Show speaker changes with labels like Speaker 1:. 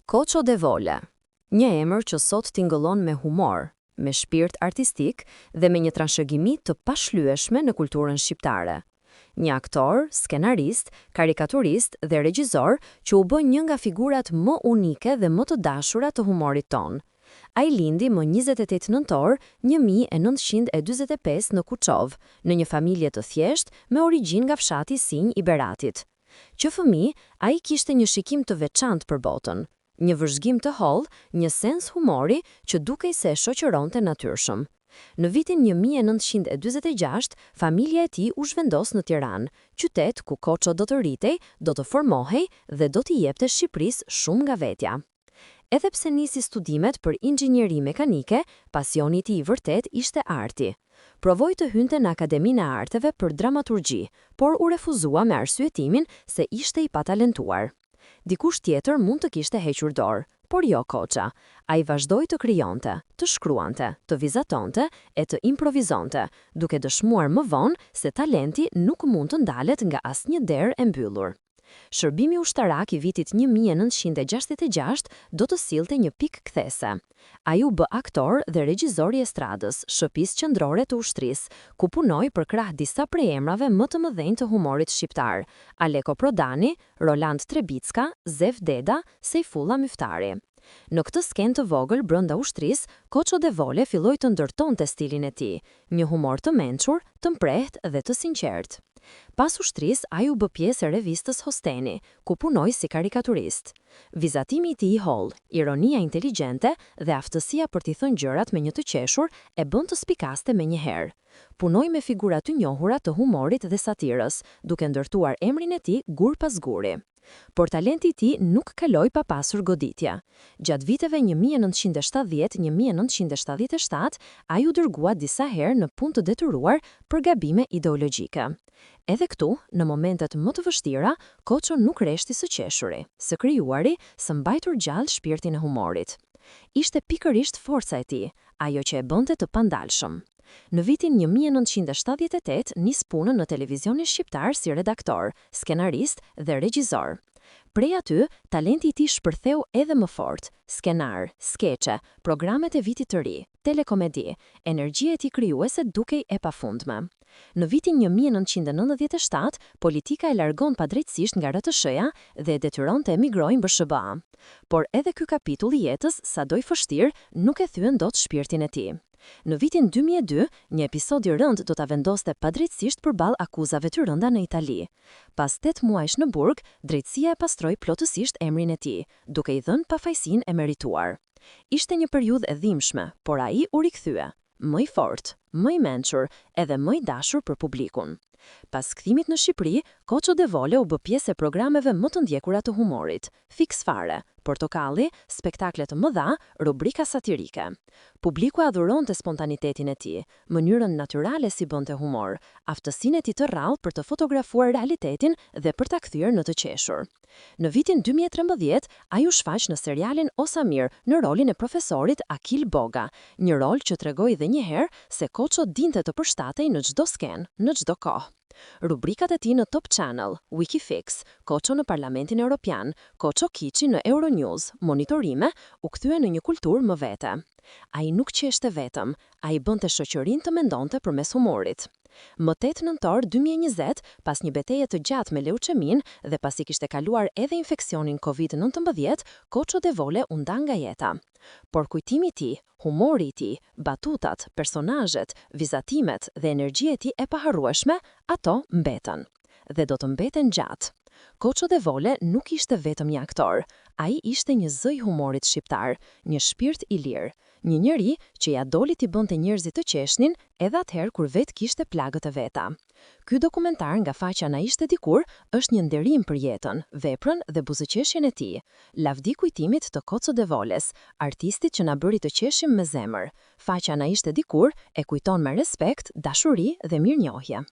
Speaker 1: Koço de Vole, një emër që sot tingëllon me humor, me shpirt artistik dhe me një trashëgimi të pashlyeshme në kulturën shqiptare. Një aktor, skenarist, karikaturist dhe regjizor që u bë një nga figurat më unike dhe më të dashura të humorit ton. Ai lindi më 28 nëntor 1945 në Kuçov, në një familje të thjesht me origjinë nga fshati Sinj i Beratit. Që fëmijë, ai kishte një shikim të veçantë për botën, një vëzhgim të hollë, një sens humori që dukej se e shoqëronte natyrshëm. Në vitin 1946, familja e tij u zhvendos në Tiranë, qytet ku Koço do të rritej, do të formohej dhe do t'i jepte Shqipërisë shumë nga vetja. Edhe pse nisi studimet për inxhinieri mekanike, pasioni i tij i vërtet ishte arti. Provoi të hynte në Akademinë e Arteve për dramaturgji, por u refuzua me arsyetimin se ishte i patalentuar. Dikush tjetër mund të kishte hequr dorë, por jo Koça. Ai vazhdoi të krijonte, të shkruante, të vizatonte e të improvizonte, duke dëshmuar më vonë se talenti nuk mund të ndalet nga asnjë derë e mbyllur. Shërbimi ushtarak i vitit 1966 do të sillte një pikë kthese. Ai u bë aktor dhe regjizor i estradës, shtëpisë qendrore të ushtrisë, ku punoi për krah disa prej emrave më të mëdhenj të humorit shqiptar: Aleko Prodani, Roland Trebicka, Zef Deda, Sejfulla Myftari. Në këtë skenë të vogël brenda ushtrisë, Koço de Vole filloi të ndërtonte stilin e tij, një humor të mençur, të mprehtë dhe të sinqert. Pas ushtrisë, ai u bë pjesë e revistës Hosteni, ku punoi si karikaturist. Vizatimi i tij i hollë, ironia inteligjente dhe aftësia për t'i thënë gjërat me një të qeshur e bën të spikaste menjëherë. Punoi me figura të njohura të humorit dhe satirës, duke ndërtuar emrin e tij gur pas guri. Por talenti i tij nuk kaloi pa pasur goditja. Gjatë viteve 1970-1977, ai u dërgua disa herë në punë të detyruar për gabime ideologjike. Edhe këtu, në momentet më të vështira, Koço nuk reshti së qeshuri, së krijuari, së mbajtur gjallë shpirtin e humorit. Ishte pikërisht forca e tij, ajo që e bënte të pandalshëm. Në vitin 1978 nis punën në televizionin shqiptar si redaktor, skenarist dhe regjizor. Prej aty, talenti i tij shpërtheu edhe më fort: skenar, skeqe, programet e vitit të ri, telekomedi, energjia e tij krijuese dukej e pafundme. Në vitin 1997, politika e largon padrejtësisht nga RTS-ja dhe e detyron të emigrojë në BSHA. Por edhe ky kapitull i jetës, sado i vështirë, nuk e thyen dot shpirtin e tij. Në vitin 2002, një episod i rënd do ta vendoste padrejtësisht përballë akuzave të rënda në Itali. Pas 8 muajsh në burg, drejtësia e pastroi plotësisht emrin e tij, duke i dhënë pafajësinë e merituar. Ishte një periudhë e dhimbshme, por ai u rikthye, më i fortë, më i mençur, edhe më i dashur për publikun. Pas kthimit në Shqipëri, Koço de Vole u bë pjesë e programeve më të ndjekura të humorit: Fiks Fare, Portokalli, spektakle të mëdha, rubrika satirike. Publiku adhuronte spontanitetin e tij, mënyrën natyrale si bënte humor, aftësinë e tij të rrallë për të fotografuar realitetin dhe për ta kthyer në të qeshur. Në vitin 2013, ai u shfaq në serialin Osamir në rolin e profesorit Akil Boga, një rol që tregoi edhe një herë se Koço dinte të përshtatej në çdo skenë, në çdo kohë. Rubrikat e tij në Top Channel, Wikifix, Koço në Parlamentin Evropian, Koço Kiçi në Euronews, Monitorime, u kthye në një kulturë më vete. Ai nuk qeshte vetëm, ai bënte shoqërinë të mendonte përmes humorit. Më 8 nëntor 2020, pas një betejë të gjatë me leuqemin dhe pasi kishte kaluar edhe infeksionin COVID-19, Koço de Vole u nda nga jeta. Por kujtimi i tij, humori i tij, batutat, personazhet, vizatimet dhe energjia e tij e paharrueshme, ato mbetën dhe do të mbeten gjatë. Koço de Vole nuk ishte vetëm një aktor, ai ishte një zë i humorit shqiptar, një shpirt i lirë, një njeri që ja doli t'i bënte njerëzit të qeshnin edhe atëherë kur vetë kishte plagët e veta. Ky dokumentar nga faqja Na ishte dikur është një nderim për jetën, veprën dhe buzëqeshjen e tij. Lavdi kujtimit të Koço de Voles, artistit që na bëri të qeshim me zemër. Faqja Na ishte dikur e kujton me respekt, dashuri dhe mirënjohje.